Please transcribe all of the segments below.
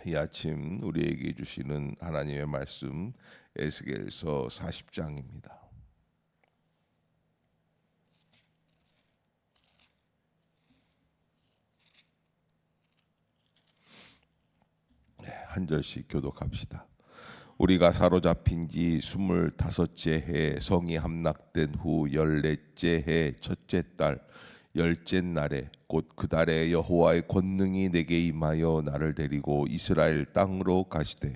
이 아침 우리에게 주시는 하나님의 말씀 에스겔서 40장입니다. 한 절씩 교독합시다. 우리가 사로잡힌 지 25째 해 성이 함락된 후 14째 해 첫째 달 10째 날에 곧 그 달에 여호와의 권능이 내게 임하여 나를 데리고 이스라엘 땅으로 가시되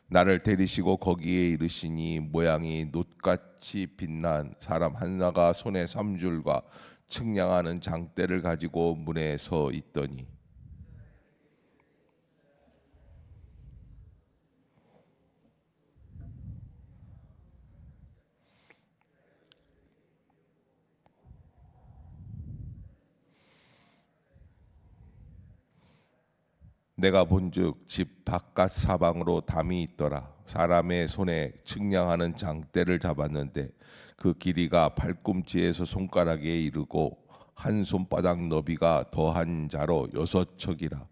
나를 데리시고 거기에 이르시니 모양이 놋같이 빛난 사람 하나가 손에 3줄과 측량하는 장대를 가지고 문에 서 있더니 내가 본즉 집 바깥 사방으로 담이 있더라. 사람의 손에 측량하는 장대를 잡았는데 그 길이가 발꿈치에서 손가락에 이르고 한 손바닥 너비가 더한 자로 6척이라.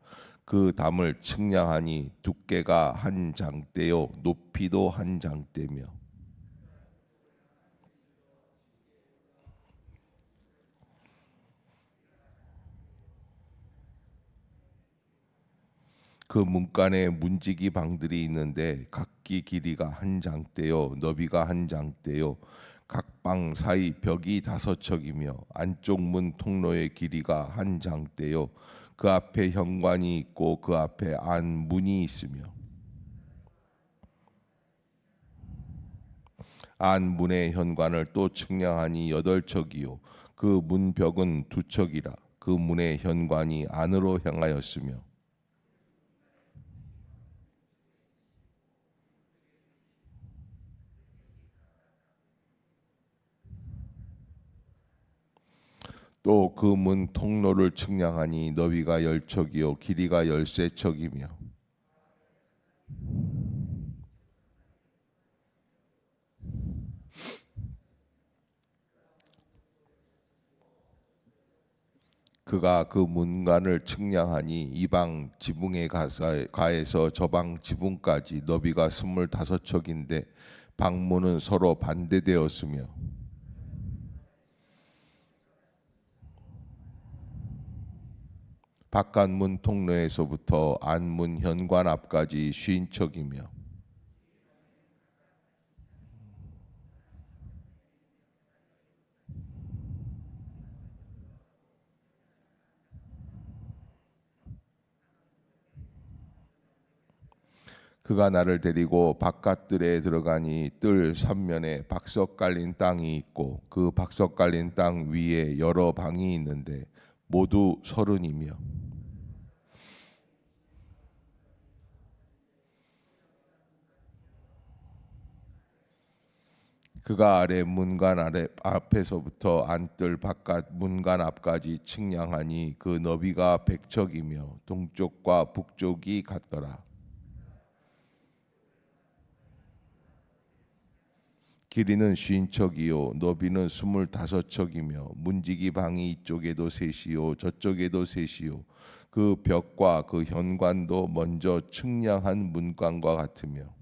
그 담을 측량하니 두께가 한 장대요 높이도 한 장대며 그 문간에 문지기 방들이 있는데 각기 길이가 한 장대요 너비가 한 장대요 각 방 사이 벽이 5척이며 안쪽 문 통로의 길이가 한 장대요 그 앞에 현관이 있고 그 앞에 안 문이 있으며 안 문의 현관을 또 측량하니 8척이요 그 문벽은 2척이라 그 문의 현관이 안으로 향하였으며 또 그 문 통로를 측량하니 너비가 10척이요 길이가 13척이며 그가 그 문간을 측량하니 이방 지붕에 가에서 저방 지붕까지 너비가 25척인데 방문은 서로 반대되었으며 바깥문 통로에서부터 안문 현관 앞까지 50척이며 그가 나를 데리고 바깥들에 들어가니 뜰 3면에 박석 깔린 땅이 있고 그 박석 깔린 땅 위에 여러 방이 있는데 모두 30이며 그가 아래 문간 아래 앞에서부터 안뜰 바깥 문간 앞까지 측량하니 그 너비가 100척이며 동쪽과 북쪽이 같더라. 길이는 50척이요 너비는 25척이며 문지기 방이 이쪽에도 셋이요 저쪽에도 셋이요 그 벽과 그 현관도 먼저 측량한 문간과 같으며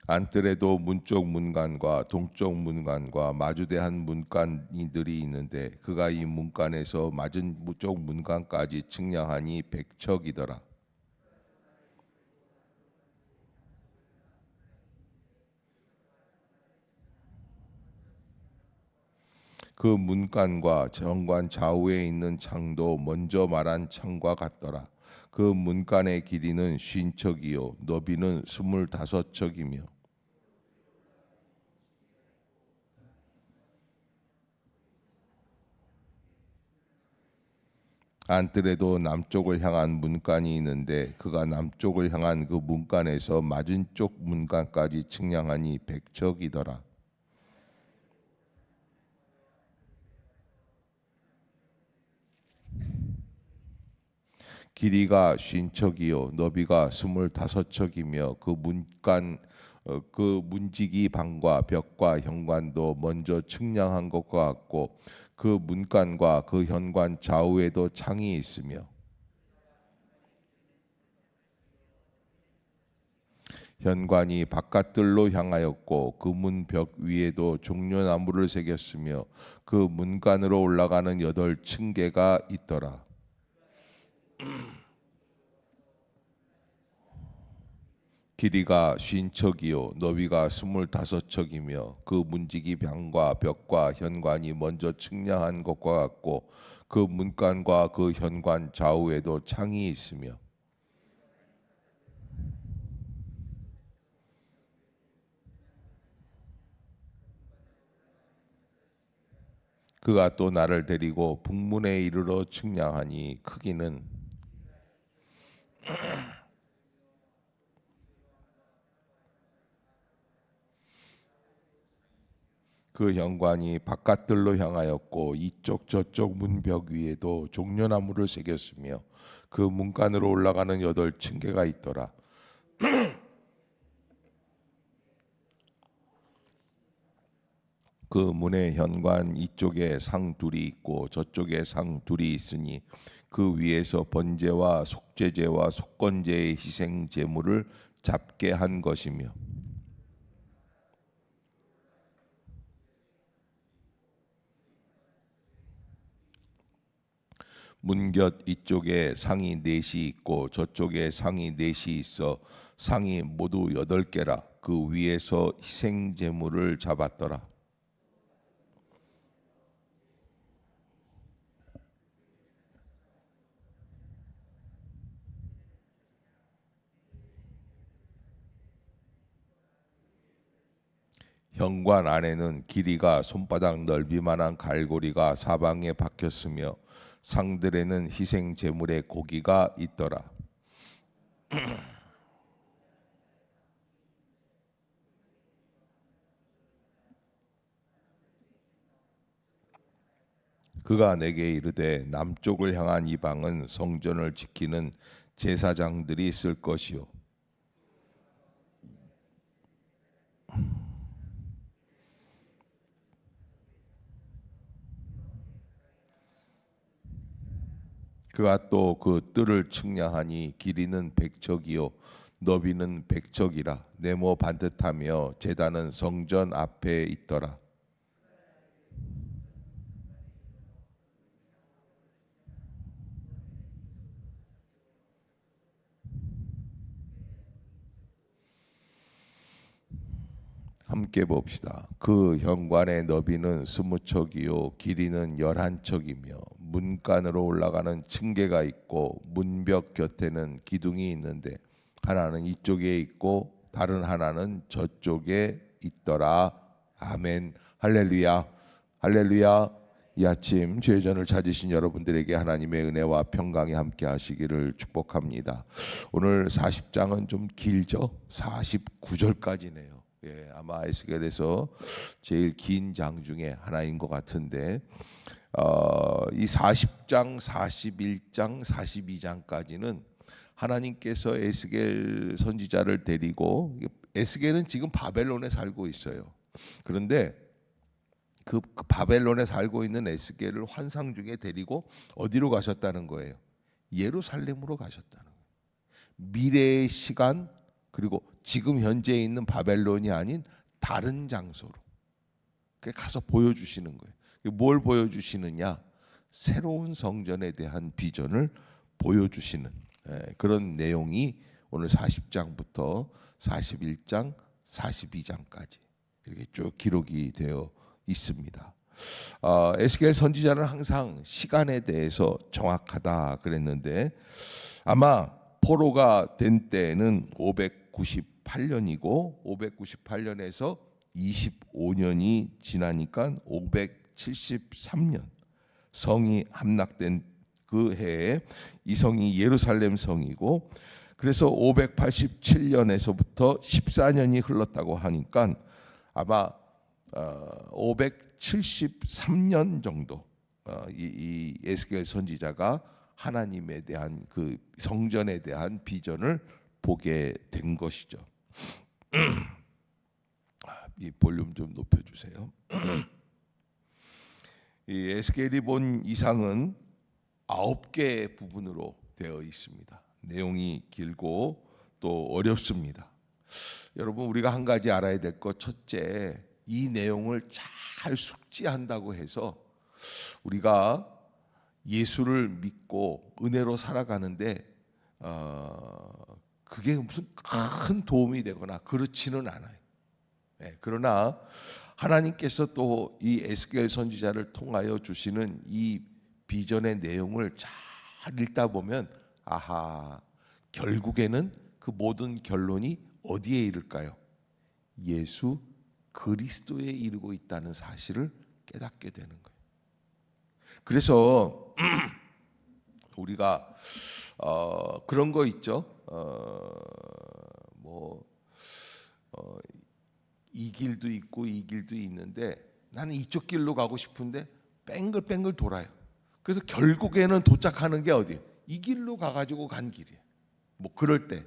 안뜰에도 문쪽 문간과 동쪽 문간과 마주대한 문간이들이 있는데 그가 이 문간에서 맞은 쪽 문간까지 측량하니 100척이더라. 그 문간과 정관 좌우에 있는 창도 먼저 말한 창과 같더라. 그 문간의 길이는 50척이요 너비는 25척이며 안뜰에도 남쪽을 향한 문간이 있는데 그가 남쪽을 향한 그 문간에서 맞은 쪽 문간까지 측량하니 100척이더라. 길이가 50척이요 너비가 25척이며 그 문지기 방과 벽과 현관도 먼저 측량한 것과 같고 그 문간과 그 현관 좌우에도 창이 있으며 현관이 바깥들로 향하였고 그 문 벽 위에도 종려나무를 새겼으며 그 문간으로 올라가는 8층계가 있더라. 길이가 50척이요 너비가 25척이며 그 문지기 방과 벽과 현관이 먼저 측량한 것과 같고 그 문간과 그 현관 좌우에도 창이 있으며 그가 또 나를 데리고 북문에 이르러 측량하니 크기는 그 현관이 바깥들로 향하였고 이쪽 저쪽 문벽 위에도 종려나무를 새겼으며 그 문간으로 올라가는 8층계가 있더라. 그 문의 현관 이쪽에 상 둘이 있고 저쪽에 상 둘이 있으니 그 위에서 번제와 속죄제와 속건제의 희생 제물을 잡게 한 것이며 문곁 이쪽에 상이 4시 있고 저쪽에 상이 4시 있어 상이 모두 8개라. 그 위에서 희생 제물을 잡았더라. 현관 안에는 길이가 손바닥 넓이만한 갈고리가 사방에 박혔으며 상들에는 희생 제물의 고기가 있더라. 그가 내게 이르되 남쪽을 향한 이 방은 성전을 지키는 제사장들이 쓸 것이요 그가 또 그 뜰을 측량하니 길이는 100척이요 너비는 100척이라 네모 반듯하며 제단은 성전 앞에 있더라. 함께 봅시다. 그 현관의 너비는 20척이요 길이는 11척이며 문간으로 올라가는 층계가 있고 문벽 곁에는 기둥이 있는데 하나는 이쪽에 있고 다른 하나는 저쪽에 있더라. 아멘. 할렐루야. 할렐루야. 이 아침 죄전을 찾으신 여러분들에게 하나님의 은혜와 평강이 함께 하시기를 축복합니다. 오늘 40장은 좀 길죠? 49절까지네요. 예, 아마 에스겔에서 제일 긴 장 중에 하나인 것 같은데 이 40장, 41장, 42장까지는 하나님께서 에스겔 선지자를 데리고 에스겔은 지금 바벨론에 살고 있어요. 그런데 그 바벨론에 살고 있는 에스겔을 환상 중에 데리고 어디로 가셨다는 거예요? 예루살렘으로 가셨다는 거예요. 미래의 시간 그리고 지금 현재 있는 바벨론이 아닌 다른 장소로 가서 보여주시는 거예요. 뭘 보여주시느냐? 새로운 성전에 대한 비전을 보여주시는 그런 내용이 오늘 40장부터 41장, 42장까지 이렇게 쭉 기록이 되어 있습니다. 에스겔 선지자는 항상 시간에 대해서 정확하다 그랬는데 아마 포로가 된 때는 598년이고 598년에서 25년이 지나니까 573년 성이 함락된 그 해에 이 성이 예루살렘 성이고 그래서 587년에서부터 14년이 흘렀다고 하니까 아마 573년 정도 이 에스겔 선지자가 하나님에 대한 그 성전에 대한 비전을 보게 된 것이죠. 이 볼륨 좀 높여주세요. 이 에스겔이 본 이상은 9개의 부분으로 되어 있습니다. 내용이 길고 또 어렵습니다. 여러분, 우리가 한 가지 알아야 될 것, 첫째, 이 내용을 잘 숙지한다고 해서 우리가 예수를 믿고 은혜로 살아가는데 그게 무슨 큰 도움이 되거나 그렇지는 않아요. 그러나 하나님께서 또 이 에스겔 선지자를 통하여 주시는 이 비전의 내용을 잘 읽다 보면 아하, 결국에는 그 모든 결론이 어디에 이를까요? 예수 그리스도에 이르고 있다는 사실을 깨닫게 되는 거예요. 그래서 우리가 그런 거 있죠. 이 길도 있고 이 길도 있는데 나는 이쪽 길로 가고 싶은데 뺑글뺑글 돌아요. 그래서 결국에는 도착하는 게 어디예요? 이 길로 가가지고 간 길이에요. 뭐 그럴 때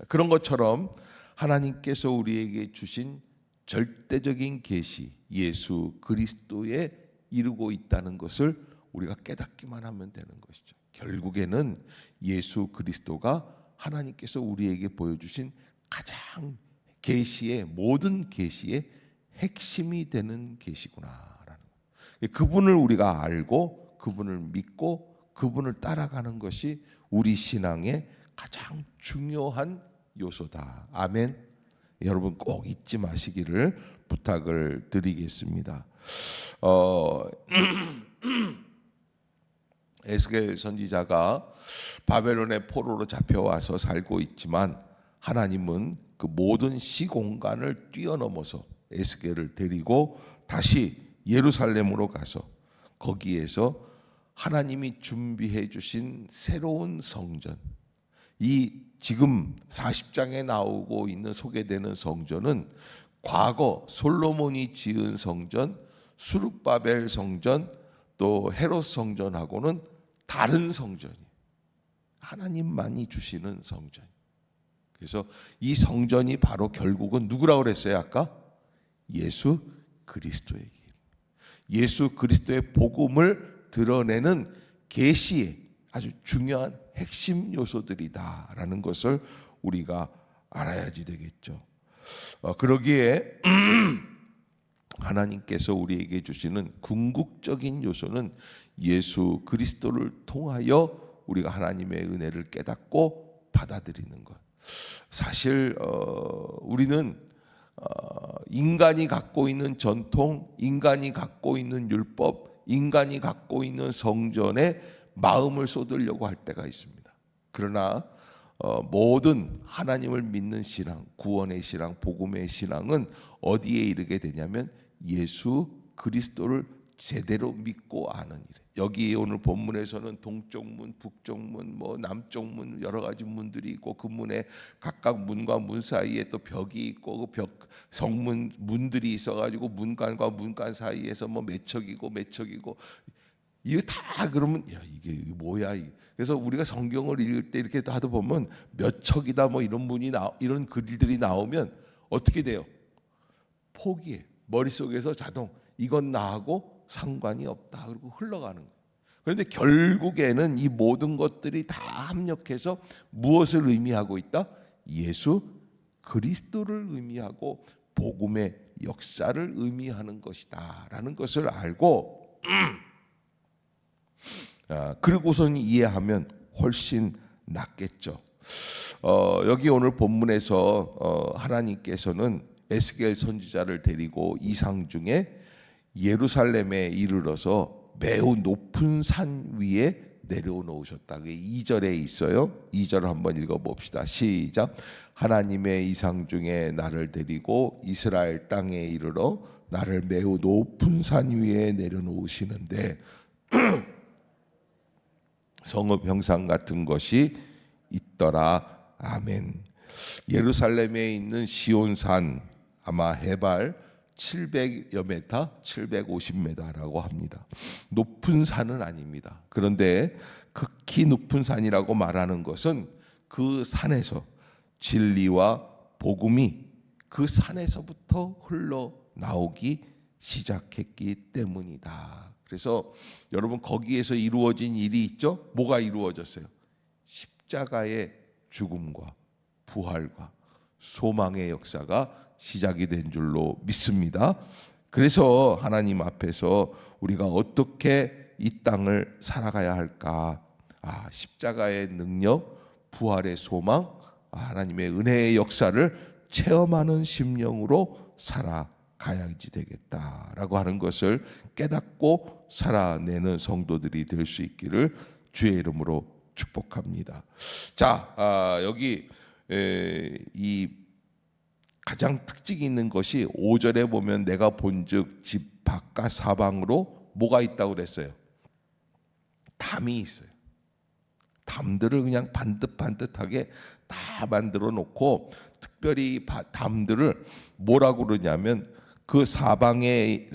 그런 것처럼 하나님께서 우리에게 주신 절대적인 계시, 예수 그리스도에 이루고 있다는 것을 우리가 깨닫기만 하면 되는 것이죠. 결국에는 예수 그리스도가 하나님께서 우리에게 보여주신 가장 계시의 모든 계시의 핵심이 되는 계시구나라는 거예요. 그분을 우리가 알고 그분을 믿고 그분을 따라가는 것이 우리 신앙의 가장 중요한 요소다. 아멘. 여러분 꼭 잊지 마시기를 부탁을 드리겠습니다. 에스겔 선지자가 바벨론의 포로로 잡혀와서 살고 있지만 하나님은 그 모든 시공간을 뛰어넘어서 에스겔을 데리고 다시 예루살렘으로 가서 거기에서 하나님이 준비해 주신 새로운 성전, 이 지금 40장에 나오고 있는 소개되는 성전은 과거 솔로몬이 지은 성전, 수룹바벨 성전, 또 헤롯 성전하고는 다른 성전이에요. 하나님만이 주시는 성전. 그래서 이 성전이 바로 결국은 누구라고 그랬어요? 아까 예수 그리스도의 길, 예수 그리스도의 복음을 드러내는 계시의 아주 중요한 핵심 요소들이다라는 것을 우리가 알아야지 되겠죠. 그러기에 하나님께서 우리에게 주시는 궁극적인 요소는 예수 그리스도를 통하여 우리가 하나님의 은혜를 깨닫고 받아들이는 것. 사실 우리는 인간이 갖고 있는 전통, 인간이 갖고 있는 율법, 인간이 갖고 있는 성전에 마음을 쏟으려고 할 때가 있습니다. 그러나 모든 하나님을 믿는 신앙, 구원의 신앙, 복음의 신앙은 어디에 이르게 되냐면 예수 그리스도를 제대로 믿고 아는 일. 여기 오늘 본문에서는 동쪽 문, 북쪽 문, 뭐 남쪽 문 여러 가지 문들이 있고 그 문에 각각 문과 문 사이에 또 벽이 있고 그 벽 성문 문들이 있어가지고 문간과 문간 사이에서 뭐 몇 척이고 이거 다 그러면 야 이게 뭐야 이게. 그래서 우리가 성경을 읽을 때 이렇게 하다 보면 몇 척이다 뭐 이런 문이 이런 글들이 나오면 어떻게 돼요? 포기해. 머릿속에서 자동 이건 나하고 상관이 없다. 그리고 흘러가는 거예요. 그런데 결국에는 이 모든 것들이 다 합력해서 무엇을 의미하고 있다? 예수 그리스도를 의미하고 복음의 역사를 의미하는 것이다라는 것을 알고 그리고선 이해하면 훨씬 낫겠죠. 여기 오늘 본문에서 하나님께서는 에스겔 선지자를 데리고 이상 중에 예루살렘에 이르러서 매우 높은 산 위에 내려놓으셨다. 2절에 있어요. 2절을 한번 읽어봅시다. 시작. 하나님의 이상 중에 나를 데리고 이스라엘 땅에 이르러 나를 매우 높은 산 위에 내려놓으시는데 성읍 형상 같은 것이 있더라. 아멘. 예루살렘에 있는 시온산 아마 해발 700여 메타, 750m라고 합니다. 높은 산은 아닙니다. 그런데 극히 높은 산이라고 말하는 것은 그 산에서 진리와 복음이 그 산에서부터 흘러나오기 시작했기 때문이다. 그래서 여러분 거기에서 이루어진 일이 있죠? 뭐가 이루어졌어요? 십자가의 죽음과 부활과 소망의 역사가 시작이 된 줄로 믿습니다. 그래서 하나님 앞에서 우리가 어떻게 이 땅을 살아가야 할까? 십자가의 능력, 부활의 소망, 하나님의 은혜의 역사를 체험하는 심령으로 살아가야지 되겠다라고 하는 것을 깨닫고 살아내는 성도들이 될 수 있기를 주의 이름으로 축복합니다. 자, 여기 이 가장 특징이 있는 것이 5절에 보면 내가 본즉 집 바깥 사방으로 뭐가 있다고 그랬어요? 담이 있어요. 담들을 그냥 반듯반듯하게 다 만들어 놓고, 특별히 담들을 뭐라고 그러냐면 그 사방에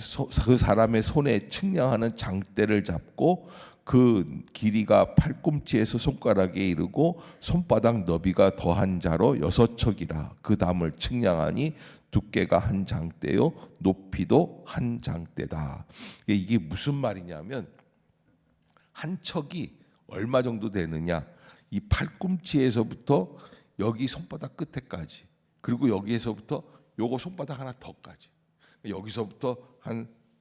그 사람의 손에 측량하는 장대를 잡고 그 길이가 팔꿈치에서 손가락에 이르고 손바닥 너비가 더한 자로 6척이라. 그 담을 측량하니 두께가 한 장대요 높이도 한 장대다. 이게 무슨 말이냐면 한 척이 얼마 정도 되느냐, 이 팔꿈치에서부터 여기 손바닥 끝에까지, 그리고 여기에서부터 요거 손바닥 하나 더까지, 여기서부터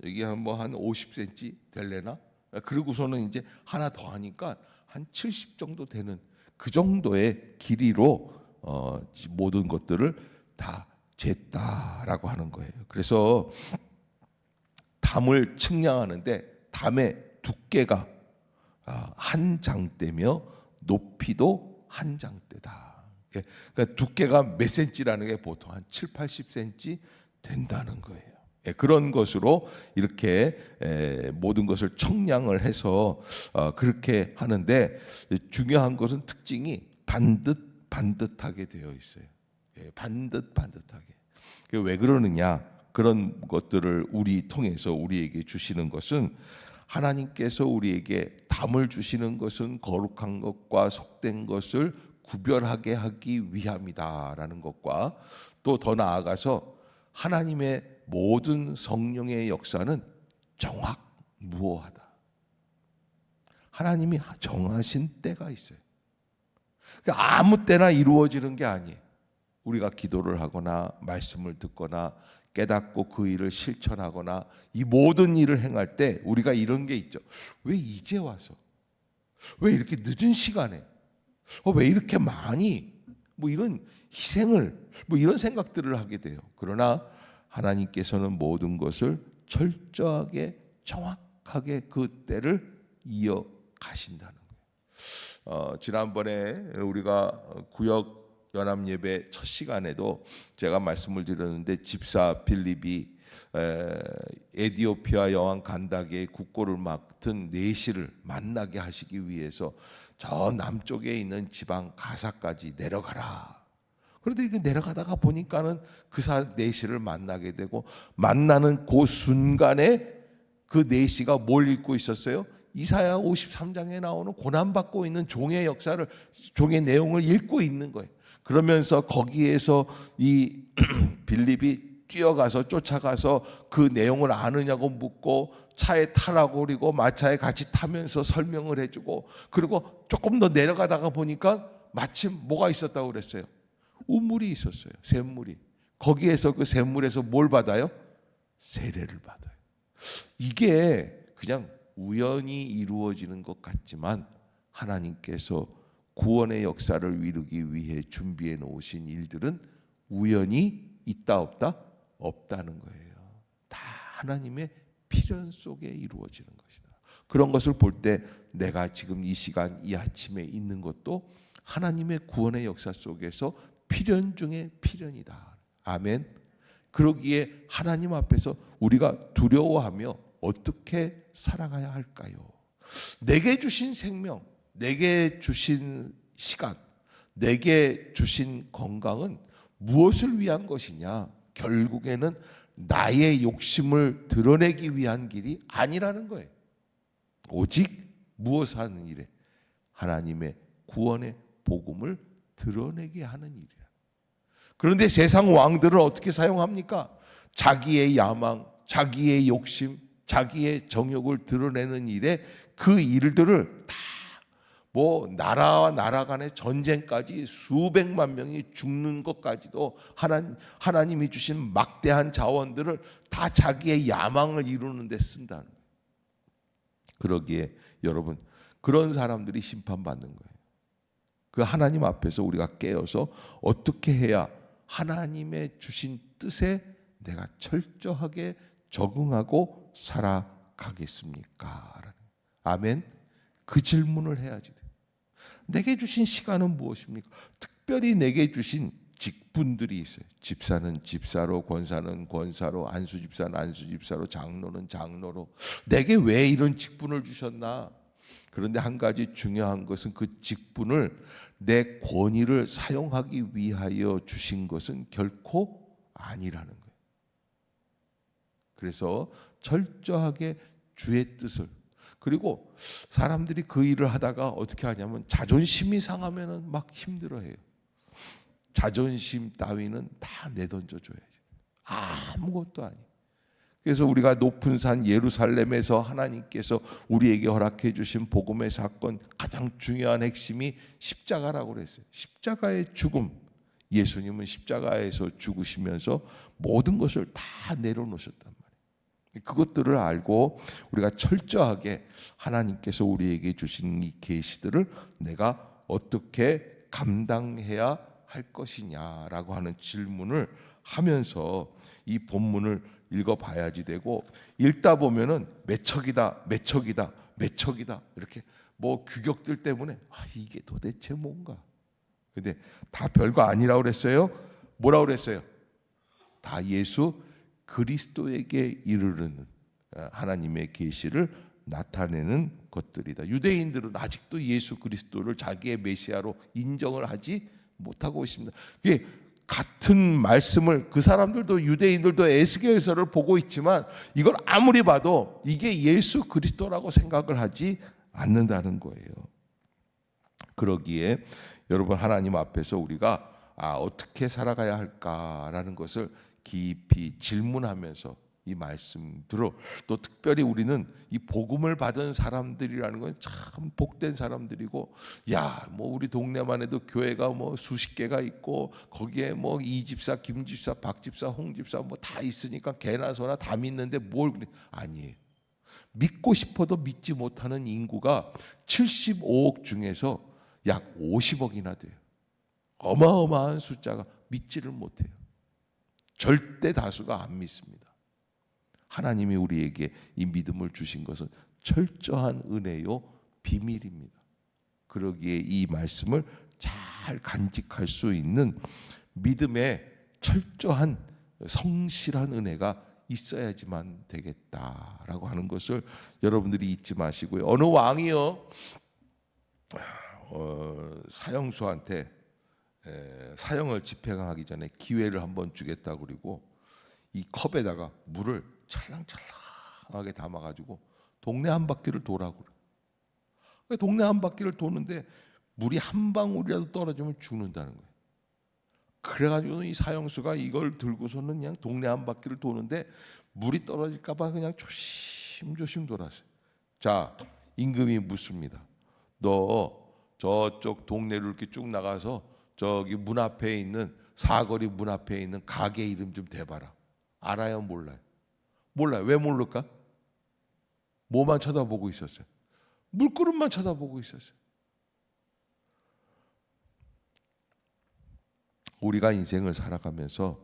여기 한 50cm 될래나? 그리고서는 이제 하나 더 하니까 한 70 정도 되는 그 정도의 길이로 모든 것들을 다 쟀다라고 하는 거예요. 그래서 담을 측량하는데 담의 두께가 한 장대며 높이도 한 장대다. 그러니까 두께가 몇 센치라는 게 보통 한 7, 80cm 된다는 거예요. 그런 것으로 이렇게 모든 것을 청량을 해서 그렇게 하는데, 중요한 것은 특징이 반듯하게 되어 있어요. 반듯하게. 왜 그러느냐? 그런 것들을 우리 통해서 우리에게 주시는 것은, 하나님께서 우리에게 담을 주시는 것은 거룩한 것과 속된 것을 구별하게 하기 위함이다라는 것과, 또 더 나아가서 하나님의 모든 성령의 역사는 정확무오하다. 하나님이 정하신 때가 있어요. 그러니까 아무 때나 이루어지는 게 아니에요. 우리가 기도를 하거나 말씀을 듣거나 깨닫고 그 일을 실천하거나 이 모든 일을 행할 때 우리가 이런 게 있죠. 왜 이제 와서? 왜 이렇게 늦은 시간에? 왜 이렇게 많이? 이런 희생을, 이런 생각들을 하게 돼요. 그러나 하나님께서는 모든 것을 철저하게 정확하게 그 때를 이어가신다는 거예요. 지난번에 우리가 구역 연합 예배 첫 시간에도 제가 말씀을 드렸는데, 집사 빌립이 에디오피아 여왕 간다게의 국고를 맡은 내시를 만나게 하시기 위해서 저 남쪽에 있는 지방 가사까지 내려가라. 그런데 이게 내려가다가 보니까는 그 내시를 만나게 되고, 만나는 그 순간에 그 내시가 뭘 읽고 있었어요? 이사야 53장에 나오는 고난받고 있는 종의 역사를, 종의 내용을 읽고 있는 거예요. 그러면서 거기에서 이 빌립이 뛰어가서 쫓아가서 그 내용을 아느냐고 묻고 차에 타라고 그리고 마차에 같이 타면서 설명을 해주고, 그리고 조금 더 내려가다가 보니까 마침 뭐가 있었다고 그랬어요? 우물이 있었어요. 샘물이. 거기에서 그 샘물에서 뭘 받아요? 세례를 받아요. 이게 그냥 우연히 이루어지는 것 같지만 하나님께서 구원의 역사를 이루기 위해 준비해 놓으신 일들은 우연히 있다 없다? 없다는 거예요. 다 하나님의 필연 속에 이루어지는 것이다. 그런 것을 볼 때 내가 지금 이 시간 이 아침에 있는 것도 하나님의 구원의 역사 속에서 필연 중에 필연이다. 아멘. 그러기에 하나님 앞에서 우리가 두려워하며 어떻게 살아가야 할까요? 내게 주신 생명, 내게 주신 시간, 내게 주신 건강은 무엇을 위한 것이냐? 결국에는 나의 욕심을 드러내기 위한 길이 아니라는 거예요. 오직 무엇 하는 일에? 하나님의 구원의 복음을 드러내게 하는 일이야. 그런데 세상 왕들을 어떻게 사용합니까? 자기의 야망, 자기의 욕심, 자기의 정욕을 드러내는 일에 그 일들을 다 나라와 나라 간의 전쟁까지 수백만 명이 죽는 것까지도 하나님이 주신 막대한 자원들을 다 자기의 야망을 이루는 데 쓴다는 거예요. 그러기에 여러분, 그런 사람들이 심판받는 거예요. 그 하나님 앞에서 우리가 깨어서 어떻게 해야 하나님의 주신 뜻에 내가 철저하게 적응하고 살아가겠습니까? 아멘. 그 질문을 해야지 돼요. 내게 주신 시간은 무엇입니까? 특별히 내게 주신 직분들이 있어요. 집사는 집사로, 권사는 권사로, 안수집사는 안수집사로, 장로는 장로로. 내게 왜 이런 직분을 주셨나? 그런데 한 가지 중요한 것은 그 직분을 내 권위를 사용하기 위하여 주신 것은 결코 아니라는 거예요. 그래서 철저하게 주의 뜻을, 그리고 사람들이 그 일을 하다가 어떻게 하냐면 자존심이 상하면 막 힘들어해요. 자존심 따위는 다 내던져 줘야지. 아무것도 아니에요. 그래서 우리가 높은 산 예루살렘에서 하나님께서 우리에게 허락해 주신 복음의 사건, 가장 중요한 핵심이 십자가라고 그랬어요. 십자가의 죽음. 예수님은 십자가에서 죽으시면서 모든 것을 다 내려놓으셨단 말이에요. 그것들을 알고 우리가 철저하게 하나님께서 우리에게 주신 이 계시들을 내가 어떻게 감당해야 할 것이냐라고 하는 질문을 하면서 이 본문을 읽어봐야지 되고, 읽다 보면은 매척이다 이렇게 규격들 때문에 이게 도대체 뭔가. 근데 다 별거 아니라고 그랬어요. 뭐라고 그랬어요? 다 예수 그리스도에게 이르르는 하나님의 계시를 나타내는 것들이다. 유대인들은 아직도 예수 그리스도를 자기의 메시아로 인정을 하지 못하고 있습니다. 이게 같은 말씀을 그 사람들도, 유대인들도 에스겔서를 보고 있지만 이걸 아무리 봐도 이게 예수 그리스도라고 생각을 하지 않는다는 거예요. 그러기에 여러분, 하나님 앞에서 우리가 어떻게 살아가야 할까라는 것을 깊이 질문하면서 이 말씀들로, 또 특별히 우리는 이 복음을 받은 사람들이라는 건 참 복된 사람들이고, 우리 동네만 해도 교회가 수십 개가 있고 거기에 이 집사, 김 집사, 박 집사, 홍 집사 다 있으니까 개나 소나 다 믿는데 뭘 그래? 아니에요. 믿고 싶어도 믿지 못하는 인구가 75억 중에서 약 50억이나 돼요. 어마어마한 숫자가 믿지를 못해요. 절대 다수가 안 믿습니다. 하나님이 우리에게 이 믿음을 주신 것은 철저한 은혜요 비밀입니다. 그러기에 이 말씀을 잘 간직할 수 있는 믿음의 철저한 성실한 은혜가 있어야지만 되겠다라고 하는 것을 여러분들이 잊지 마시고요. 어느 왕이요 사형수한테 사형을 집행하기 전에 기회를 한번 주겠다고 그리고 이 컵에다가 물을 찰랑찰랑하게 담아가지고 동네 한 바퀴를 도라고 그래. 동네 한 바퀴를 도는데 물이 한 방울이라도 떨어지면 죽는다는 거예요. 그래가지고 이 사형수가 이걸 들고서는 그냥 동네 한 바퀴를 도는데 물이 떨어질까봐 그냥 조심조심 돌았어요. 자, 임금이 묻습니다. 너 저쪽 동네로 이렇게 쭉 나가서 저기 문 앞에 있는, 사거리 문 앞에 있는 가게 이름 좀 대봐라. 알아요, 몰라요? 몰라요. 왜 모를까? 뭐만 쳐다보고 있었어요? 물그릇만 쳐다보고 있었어요. 우리가 인생을 살아가면서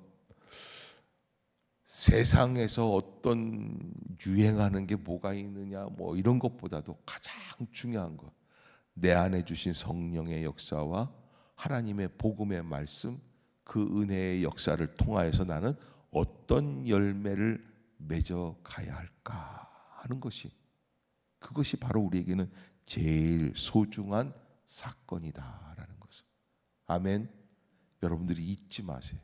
세상에서 어떤 유행하는 게 뭐가 있느냐 이런 것보다도 가장 중요한 것, 내 안에 주신 성령의 역사와 하나님의 복음의 말씀, 그 은혜의 역사를 통하여서 나는 어떤 열매를 맺어 가야 할까 하는 것이, 그것이 바로 우리에게는 제일 소중한 사건이다라는 것을. 아멘. 여러분들이 잊지 마세요.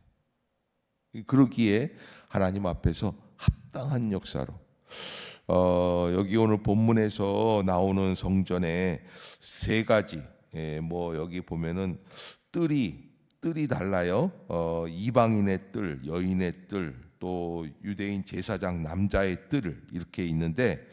그러기에 하나님 앞에서 합당한 역사로, 여기 오늘 본문에서 나오는 성전에 세 가지, 뭐 여기 보면은 뜰이 달라요. 이방인의 뜰, 여인의 뜰, 또 유대인 제사장 남자의 뜰 이렇게 있는데,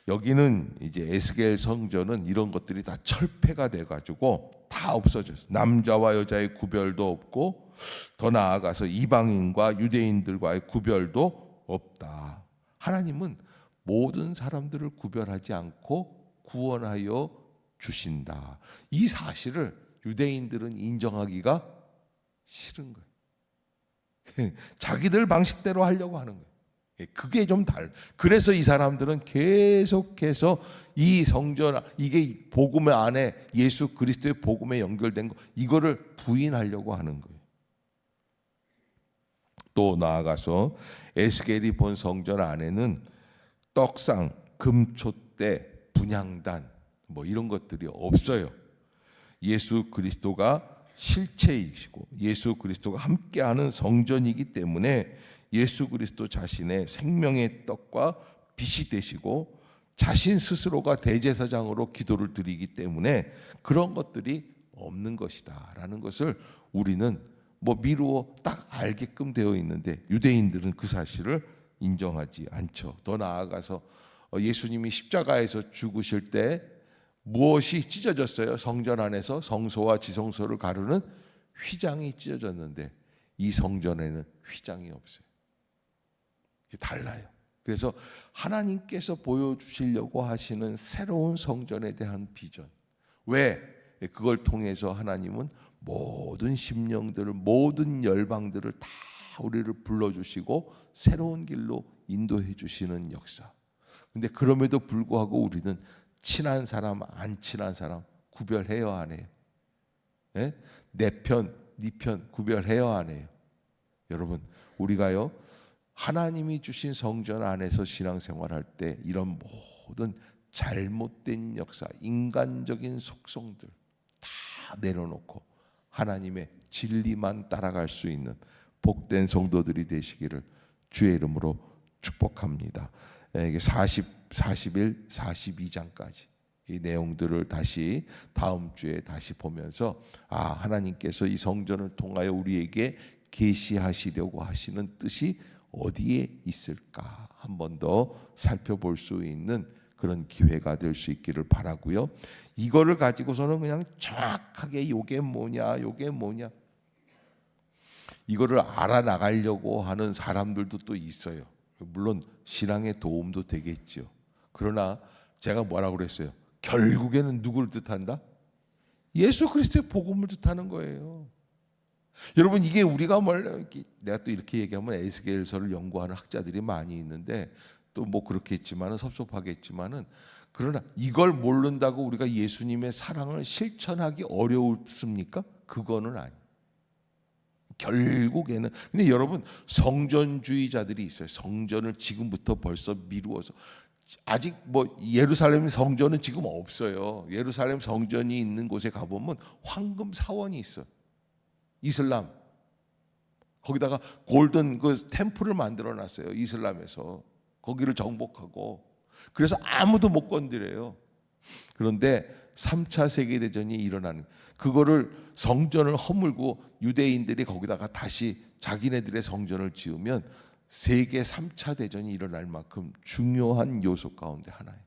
여기는 이제 에스겔 성전은 이런 것들이 다 철폐가 돼가지고 다 없어졌어요. 남자와 여자의 구별도 없고, 더 나아가서 이방인과 유대인들과의 구별도 없다. 하나님은 모든 사람들을 구별하지 않고 구원하여 주신다. 이 사실을 유대인들은 인정하기가 싫은 거예요. 자기들 방식대로 하려고 하는 거예요. 그게 좀 그래서 이 사람들은 계속해서 이 성전, 이게 복음 안에 예수 그리스도의 복음에 연결된 거, 이거를 부인하려고 하는 거예요. 또 나아가서 에스겔이 본 성전 안에는 떡상, 금촛대, 분향단 뭐 이런 것들이 없어요. 예수 그리스도가 실체이시고 예수 그리스도가 함께하는 성전이기 때문에 예수 그리스도 자신의 생명의 떡과 빛이 되시고 자신 스스로가 대제사장으로 기도를 드리기 때문에 그런 것들이 없는 것이다 라는 것을 우리는 뭐 미루어 딱 알게끔 되어 있는데, 유대인들은 그 사실을 인정하지 않죠. 더 나아가서 예수님이 십자가에서 죽으실 때 무엇이 찢어졌어요? 성전 안에서 성소와 지성소를 가르는 휘장이 찢어졌는데 이 성전에는 휘장이 없어요. 이게 달라요. 그래서 하나님께서 보여주시려고 하시는 새로운 성전에 대한 비전, 왜? 그걸 통해서 하나님은 모든 심령들을, 모든 열방들을 다 우리를 불러주시고 새로운 길로 인도해 주시는 역사. 근데 그럼에도 불구하고 우리는 친한 사람, 안 친한 사람 구별해요, 안 해요? 네? 내 편, 네 편 구별해요, 안 해요? 여러분, 우리가요 하나님이 주신 성전 안에서 신앙생활할 때 이런 모든 잘못된 역사, 인간적인 속성들 다 내려놓고 하나님의 진리만 따라갈 수 있는 복된 성도들이 되시기를 주의 이름으로 축복합니다. 이게 41, 42장까지 이 내용들을 다시 다음 주에 다시 보면서 하나님께서 이 성전을 통하여 우리에게 계시하시려고 하시는 뜻이 어디에 있을까 한 번 더 살펴볼 수 있는 그런 기회가 될 수 있기를 바라고요. 이거를 가지고서는 그냥 정확하게 요게 뭐냐 이거를 알아나가려고 하는 사람들도 또 있어요. 물론 신앙에 도움도 되겠죠. 그러나 제가 뭐라고 그랬어요? 결국에는 누구를 뜻한다? 예수 그리스도의 복음을 뜻하는 거예요. 여러분, 이게 우리가 내가 또 이렇게 얘기하면 에스겔서를 연구하는 학자들이 많이 있는데 또 뭐 그렇겠지만은 섭섭하겠지만은, 그러나 이걸 모른다고 우리가 예수님의 사랑을 실천하기 어렵습니까? 그거는 아니에요. 결국에는. 근데 여러분, 성전주의자들이 있어요. 성전을 지금부터 벌써 미루어서, 아직 뭐 예루살렘 성전은 지금 없어요. 예루살렘 성전이 있는 곳에 가보면 황금 사원이 있어요. 이슬람 거기다가 골든 그 템플을 만들어 놨어요. 이슬람에서 거기를 정복하고, 그래서 아무도 못 건드려요. 그런데 3차 세계대전이 일어나는, 그거를 성전을 허물고 유대인들이 거기다가 다시 자기네들의 성전을 지으면 세계 3차 대전이 일어날 만큼 중요한 요소 가운데 하나예요.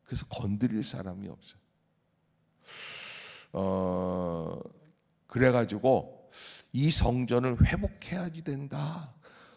그래서 건드릴 사람이 없어요. 그래가지고 이 성전을 회복해야지 된다.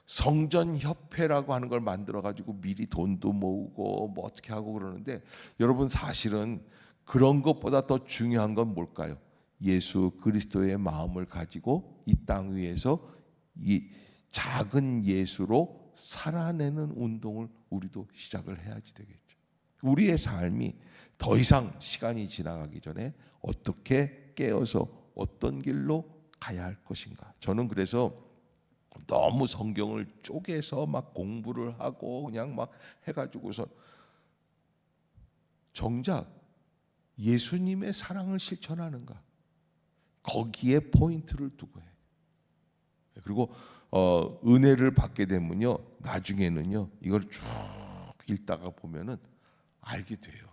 성전협회라고 하는 걸 만들어가지고 미리 돈도 모으고 뭐 어떻게 하고 그러는데, 여러분 사실은 그런 것보다 더 중요한 건 뭘까요? 예수 그리스도의 마음을 가지고 이 땅 위에서 이 작은 예수로 살아내는 운동을 우리도 시작을 해야지 되겠죠. 우리의 삶이 더 이상 시간이 지나가기 전에 어떻게 깨어서 어떤 길로 가야 할 것인가. 저는 그래서 너무 성경을 쪼개서 막 공부를 하고 그냥 막 해가지고서 정작 예수님의 사랑을 실천하는가, 거기에 포인트를 두고 해요. 그리고 은혜를 받게 되면요, 나중에는요 이걸 쭉 읽다가 보면은 알게 돼요.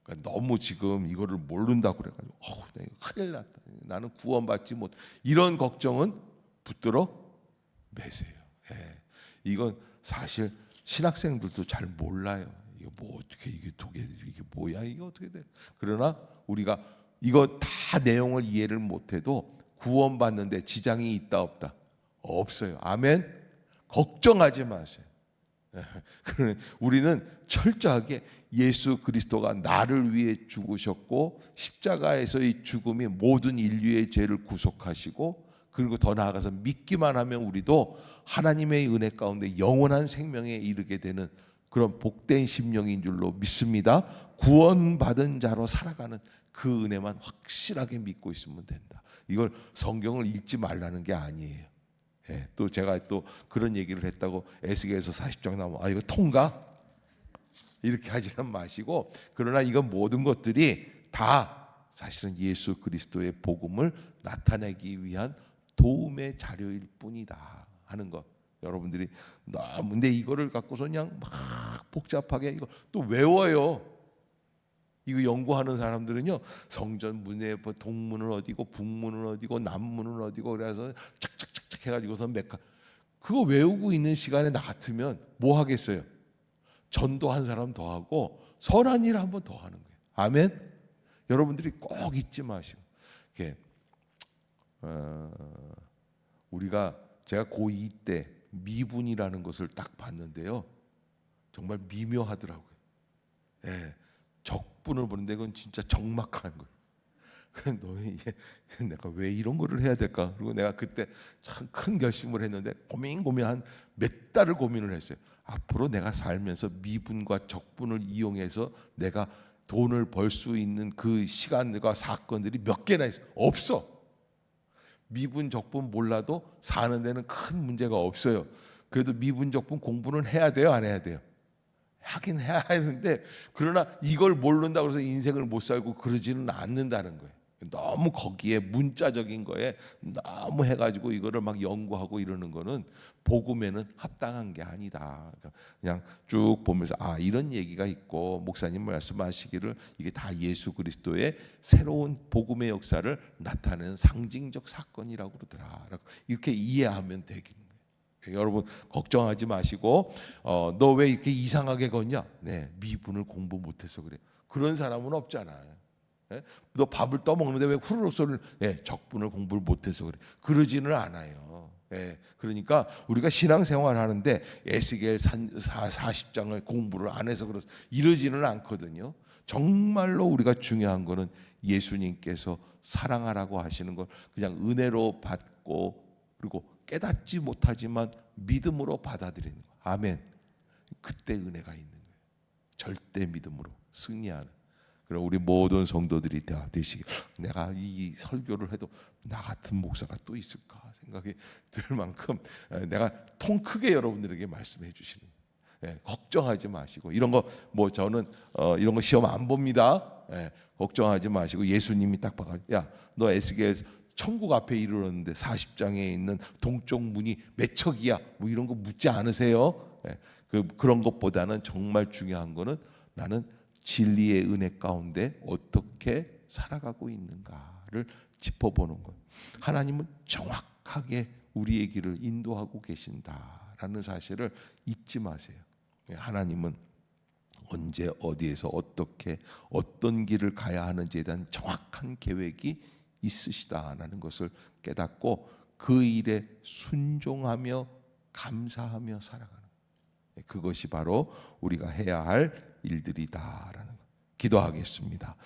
그러니까 너무 지금 이거를 모른다고 그래가지고 내가 큰일 났다. 나는 구원받지 못. 이런 걱정은 붙들어 매세요. 예. 이건 사실 신학생들도 잘 몰라요. 이게 뭐 어떻게 이게 뭐야 이게 어떻게 돼? 그러나 우리가 이거 다 내용을 이해를 못해도 구원받는데 지장이 있다 없다? 없어요. 아멘. 걱정하지 마세요. 우리는 철저하게 예수 그리스도가 나를 위해 죽으셨고 십자가에서의 죽음이 모든 인류의 죄를 구속하시고 그리고 더 나아가서 믿기만 하면 우리도 하나님의 은혜 가운데 영원한 생명에 이르게 되는 그런 복된 심령인 줄로 믿습니다. 구원받은 자로 살아가는 그 은혜만 확실하게 믿고 있으면 된다. 이걸 성경을 읽지 말라는 게 아니에요. 예, 또 제가 또 그런 얘기를 했다고 에스겔서 40장 나오면 이거 통과? 이렇게 하지는 마시고, 그러나 이건 모든 것들이 다 사실은 예수 그리스도의 복음을 나타내기 위한 도움의 자료일 뿐이다 하는 것. 여러분들이 너무 근데 이거를 갖고서 그냥 막 복잡하게 이거 또 외워요. 이거 연구하는 사람들은요, 성전 문에 동문은 어디고 북문은 어디고 남문은 어디고 그래서 착착착착 해가지고서 그거 외우고 있는 시간에 나 같으면 뭐 하겠어요? 전도한 사람 더 하고 선한 일 한 번 더 하는 거예요. 아멘. 여러분들이 꼭 잊지 마시고, 우리가 제가 고2 때 미분이라는 것을 딱 봤는데요, 정말 미묘하더라고요. 예, 적분을 보는데 그건 진짜 적막한 거예요. 내가 왜 이런 거를 해야 될까? 그리고 내가 그때 참 큰 결심을 했는데 고민 한 몇 달을 고민을 했어요. 앞으로 내가 살면서 미분과 적분을 이용해서 내가 돈을 벌 수 있는 그 시간과 사건들이 몇 개나 있어? 없어. 미분 적분 몰라도 사는 데는 큰 문제가 없어요. 그래도 미분 적분 공부는 해야 돼요, 안 해야 돼요? 하긴 해야 하는데, 그러나 이걸 모른다고 해서 인생을 못 살고 그러지는 않는다는 거예요. 너무 거기에 문자적인 거에 너무 해가지고 이거를 막 연구하고 이러는 거는 복음에는 합당한 게 아니다. 그냥 쭉 보면서 이런 얘기가 있고 목사님 말씀하시기를 이게 다 예수 그리스도의 새로운 복음의 역사를 나타내는 상징적 사건이라고 그러더라. 이렇게 이해하면 되겠네요. 여러분 걱정하지 마시고, 너 왜 이렇게 이상하게 걷냐? 네, 미분을 공부 못해서 그래. 그런 사람은 없잖아요. 너 밥을 떠먹는데 왜 후루룩 소리를? 적분을 공부를 못해서 그래. 그러지는 않아요. 그러니까 우리가 신앙생활 하는데 에스겔 40장을 공부를 안 해서 그래서 이러지는 않거든요. 정말로 우리가 중요한 거는 예수님께서 사랑하라고 하시는 걸 그냥 은혜로 받고, 그리고 깨닫지 못하지만 믿음으로 받아들이는 거. 아멘. 그때 은혜가 있는 거예요. 절대 믿음으로 승리하는. 그럼 우리 모든 성도들이 다 되시길, 내가 이 설교를 해도 나 같은 목사가 또 있을까 생각이 들 만큼 내가 통 크게 여러분들에게 말씀해 주시는 거예요. 걱정하지 마시고, 이런 거 뭐 저는 이런 거 시험 안 봅니다. 걱정하지 마시고, 예수님이 딱 봐가지고 너 에스겔 천국 앞에 이르렀는데 40장에 있는 동쪽 문이 몇 척이야? 뭐 이런 거 묻지 않으세요? 그런 것보다는 정말 중요한 거는 나는 진리의 은혜 가운데 어떻게 살아가고 있는가를 짚어보는 것. 하나님은 정확하게 우리의 길을 인도하고 계신다라는 사실을 잊지 마세요. 하나님은 언제 어디에서 어떻게 어떤 길을 가야 하는지에 대한 정확한 계획이 있으시다라는 것을 깨닫고 그 일에 순종하며 감사하며 살아가는, 그것이 바로 우리가 해야 할 일들이다라는 것. 기도하겠습니다.